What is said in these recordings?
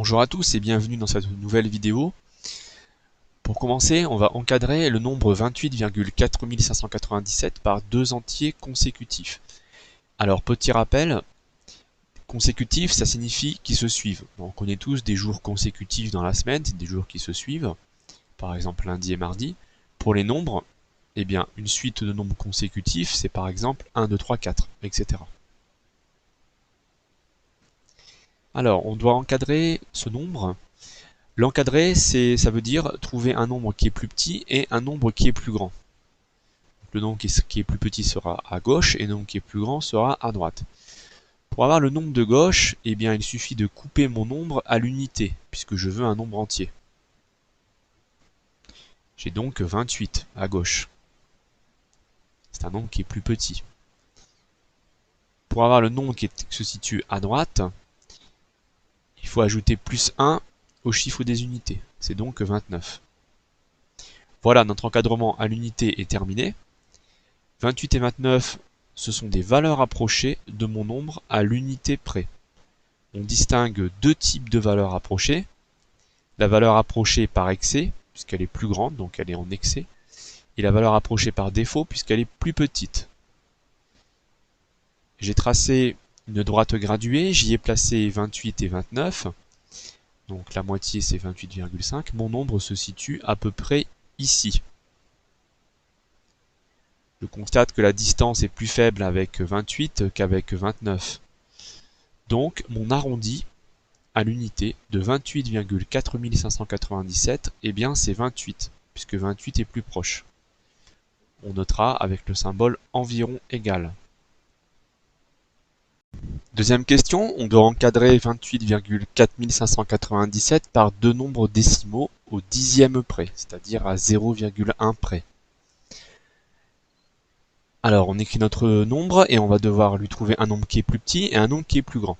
Bonjour à tous et bienvenue dans cette nouvelle vidéo. Pour commencer, on va encadrer le nombre 28,4597 par deux entiers consécutifs. Alors, petit rappel, consécutif, ça signifie qu'ils se suivent. On connaît tous des jours consécutifs dans la semaine, c'est des jours qui se suivent, par exemple lundi et mardi. Pour les nombres, eh bien, une suite de nombres consécutifs, c'est par exemple 1, 2, 3, 4, etc. Alors, on doit encadrer ce nombre. L'encadrer, ça veut dire trouver un nombre qui est plus petit et un nombre qui est plus grand. Le nombre qui est plus petit sera à gauche et le nombre qui est plus grand sera à droite. Pour avoir le nombre de gauche, eh bien, il suffit de couper mon nombre à l'unité, puisque je veux un nombre entier. J'ai donc 28 à gauche. C'est un nombre qui est plus petit. Pour avoir le nombre qui se situe à droite, il faut ajouter plus 1 au chiffre des unités. C'est donc 29. Voilà, notre encadrement à l'unité est terminé. 28 et 29, ce sont des valeurs approchées de mon nombre à l'unité près. On distingue deux types de valeurs approchées. La valeur approchée par excès, puisqu'elle est plus grande, donc elle est en excès, et la valeur approchée par défaut, puisqu'elle est plus petite. J'ai tracé une droite graduée, j'y ai placé 28 et 29, donc la moitié c'est 28,5. Mon nombre se situe à peu près ici. Je constate que la distance est plus faible avec 28 qu'avec 29. Donc, mon arrondi à l'unité de 28,4597, eh bien c'est 28, puisque 28 est plus proche. On notera avec le symbole environ égal. Deuxième question, on doit encadrer 28,4597 par deux nombres décimaux au dixième près, c'est-à-dire à 0,1 près. Alors, on écrit notre nombre et on va devoir lui trouver un nombre qui est plus petit et un nombre qui est plus grand.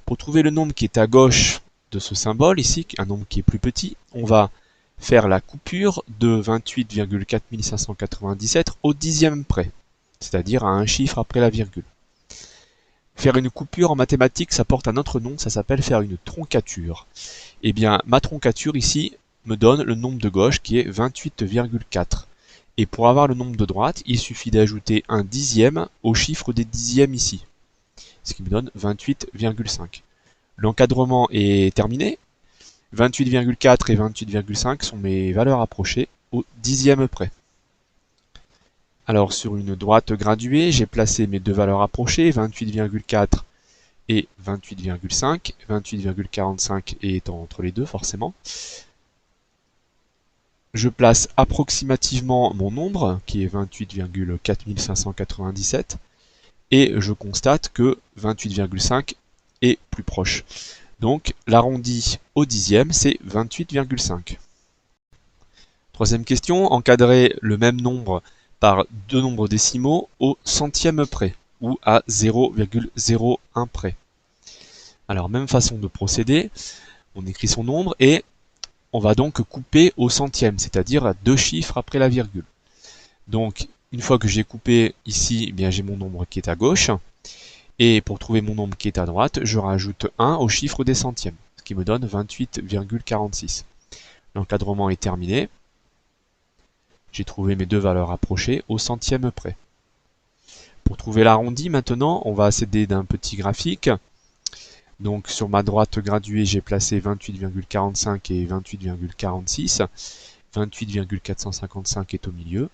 Pour trouver le nombre qui est à gauche de ce symbole ici, un nombre qui est plus petit, on va faire la coupure de 28,4597 au dixième près, c'est-à-dire à un chiffre après la virgule. Faire une coupure en mathématiques, ça porte un autre nom, ça s'appelle faire une troncature. Eh bien, ma troncature ici me donne le nombre de gauche qui est 28,4. Et pour avoir le nombre de droite, il suffit d'ajouter un dixième au chiffre des dixièmes ici, ce qui me donne 28,5. L'encadrement est terminé. 28,4 et 28,5 sont mes valeurs approchées au dixième près. Alors sur une droite graduée, j'ai placé mes deux valeurs approchées, 28,4 et 28,5. 28,45 étant entre les deux forcément. Je place approximativement mon nombre, qui est 28,4597, et je constate que 28,5 est plus proche. Donc l'arrondi au dixième, c'est 28,5. Troisième question, encadrer le même nombre par deux nombres décimaux au centième près, ou à 0,01 près. Alors même façon de procéder, on écrit son nombre et on va donc couper au centième, c'est-à-dire à deux chiffres après la virgule. Donc, une fois que j'ai coupé ici, eh bien j'ai mon nombre qui est à gauche. Et pour trouver mon nombre qui est à droite, je rajoute 1 au chiffre des centièmes, ce qui me donne 28,46. L'encadrement est terminé. J'ai trouvé mes deux valeurs approchées au centième près. Pour trouver l'arrondi, maintenant, on va s'aider d'un petit graphique. Donc sur ma droite graduée, j'ai placé 28,45 et 28,46. 28,455 est au milieu.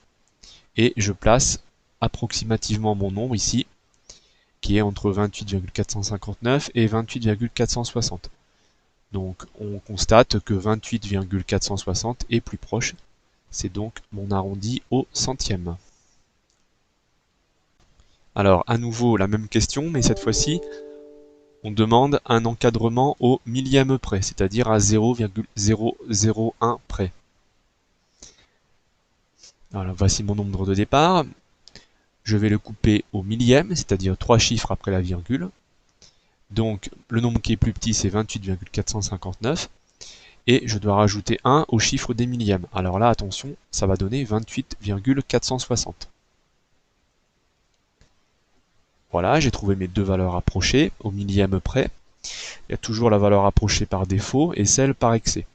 Et je place approximativement mon nombre ici, qui est entre 28,459 et 28,460. Donc on constate que 28,460 est plus proche. C'est donc mon arrondi au centième. Alors à nouveau la même question, mais cette fois-ci, on demande un encadrement au millième près, c'est-à-dire à 0,001 près. Alors voici mon nombre de départ. Je vais le couper au millième, c'est-à-dire 3 chiffres après la virgule. Donc le nombre qui est plus petit, c'est 28,459. Et je dois rajouter 1 au chiffre des millièmes. Alors là, attention, ça va donner 28,460. Voilà, j'ai trouvé mes deux valeurs approchées au millième près. Il y a toujours la valeur approchée par défaut et celle par excès.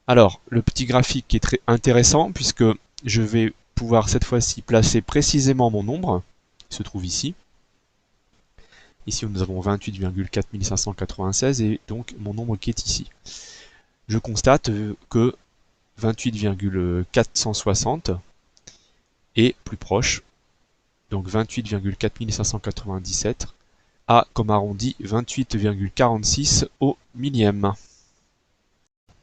Alors, le petit graphique qui est très intéressant puisque je vais pouvoir cette fois-ci placer précisément mon nombre, qui se trouve ici. Ici, nous avons 28,4596 et donc mon nombre qui est ici. Je constate que 28,460 est plus proche, donc 28,4597 a comme arrondi 28,46 au millième.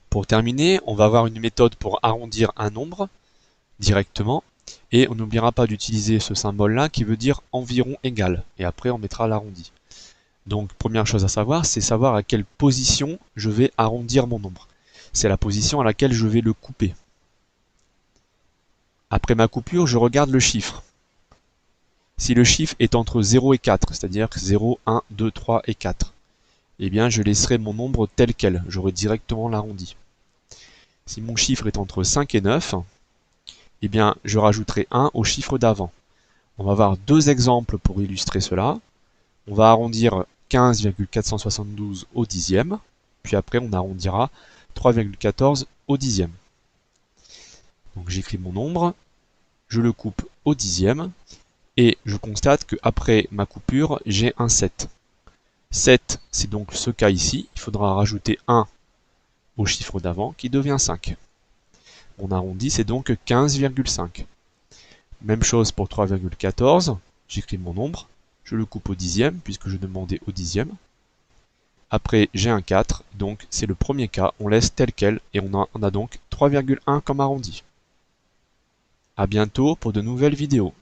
Pour terminer, on va avoir une méthode pour arrondir un nombre directement et on n'oubliera pas d'utiliser ce symbole là qui veut dire environ égal et après on mettra l'arrondi. Donc première chose à savoir, c'est savoir à quelle position je vais arrondir mon nombre. C'est la position à laquelle je vais le couper. Après ma coupure, je regarde le chiffre. Si le chiffre est entre 0 et 4, c'est-à-dire 0, 1, 2, 3 et 4, eh bien je laisserai mon nombre tel quel, j'aurai directement l'arrondi. Si mon chiffre est entre 5 et 9, eh bien je rajouterai 1 au chiffre d'avant. On va avoir deux exemples pour illustrer cela. On va arrondir 15,472 au dixième, puis après on arrondira 3,14 au dixième. Donc j'écris mon nombre, je le coupe au dixième, et je constate qu'après ma coupure, j'ai un 7. 7, c'est donc ce cas ici, il faudra rajouter 1 au chiffre d'avant qui devient 5. Mon arrondi, c'est donc 15,5. Même chose pour 3,14, j'écris mon nombre, je le coupe au dixième puisque je demandais au dixième. Après, j'ai un 4, donc c'est le premier cas, on laisse tel quel et on a donc 3,1 comme arrondi. A bientôt pour de nouvelles vidéos.